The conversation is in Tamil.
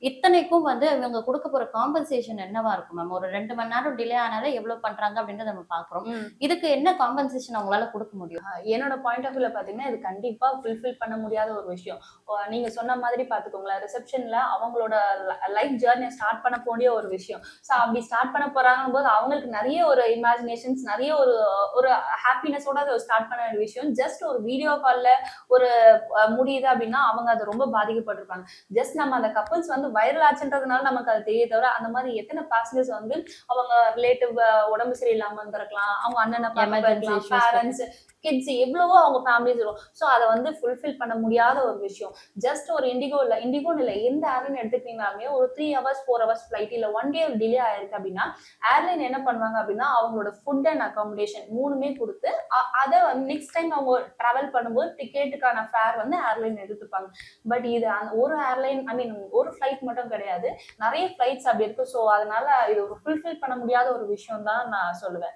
இத்தனைக்கும் இவங்க குடுக்க போற காம்பன்சேஷன் என்னவா இருக்கும் மேம்? ஒரு 2 மணி நேரம் டிலே ஆனாலே எவ்ளோ பண்றாங்க அப்படின்றத நம்ம பார்க்குறோம். இதுக்கு என்ன காம்பன்சேஷன் அவங்களால குடுக்க முடியும்? என்னோட பாயிண்ட் ஆஃப் வியூல பார்த்தீங்கன்னா, இது கண்டிப்பா ஃபுல்ஃபில் பண்ண முடியாத ஒரு விஷயம். நீங்க சொன்ன மாதிரி பார்த்துக்கோங்களேன், ரிசப்ஷன்ல அவங்களோட லைஃப் ஜர்னிய ஸ்டார்ட் பண்ண போடிய ஒரு விஷயம். ஸோ அப்படி ஸ்டார்ட் பண்ண போறாங்கங்கும்போது, அவங்களுக்கு நெறைய ஒரு இமேஜினேஷன்ஸ், நெறைய ஒரு ஒரு ஹேப்பினஸோட அத ஸ்டார்ட் பண்ண வேண்டிய விஷயம். ஜஸ்ட் ஒரு வீடியோ கால்ல ஒரு முடியுது அப்படின்னா, அவங்க அத ரொம்ப பாதிக்கப்பட்டிருப்பாங்க. ஜஸ்ட் நம்ம அந்த கப்பிள்ஸ் வைரல் ஆச்சுன்றதுனால நமக்கு அது தெரியுதே தவிர, அந்த மாரி எத்தன பேசஞ்சர்ஸ் அவங்க ரிலேட்டிவ் உடம்பு சரியில்லாம இருந்திருக்கலாம். அவங்க அண்ணன பார்க்க எமர்ஜென்சி போயிருக்கலாம். இஷ்யூஸ். பேரண்ட்ஸ், கிட்ஸ் எவ்வளவோ அவங்க ஃபேமிலிஸ் இருக்கும். ஸோ அத ஃபுல்ஃபில் பண்ண முடியாத ஒரு விஷயம். ஜஸ்ட் ஒரு இண்டிகோன்னு இல்ல. எந்த ஏர்லைன் எடுத்துக்கிட்டீங்கனாலுமே ஒரு 3 ஹவர்ஸ், 4 ஹவர்ஸ் ஃப்ளைட் இல்ல 1 டே டிலே ஆயிருக்கு அப்படின்னா, ஏர்லைன் என்ன பண்ணுவாங்க அப்படின்னா, அவங்களோட ஃபுட் அண்ட் அக்காமடேஷன் 3மே குடுத்து, அத நெக்ஸ்ட் டைம் அவங்க டிராவல் பண்ணும்போது டிக்கெட்டுக்கான ஃபேர் ஏர்லைன் எடுத்துப்பாங்க. பட் இது ஒரு ஏர்லைன் ஒரு ஃப்ளைட் மட்டும் கிடையாது. நெறைய ஃப்ளைட்ஸ் அப்படி இருக்கு. ஸோ அதனால இது ஒரு ஃபுல்ஃபில் பண்ண முடியாத ஒரு விஷயம் தான் நான் சொல்லுவேன்.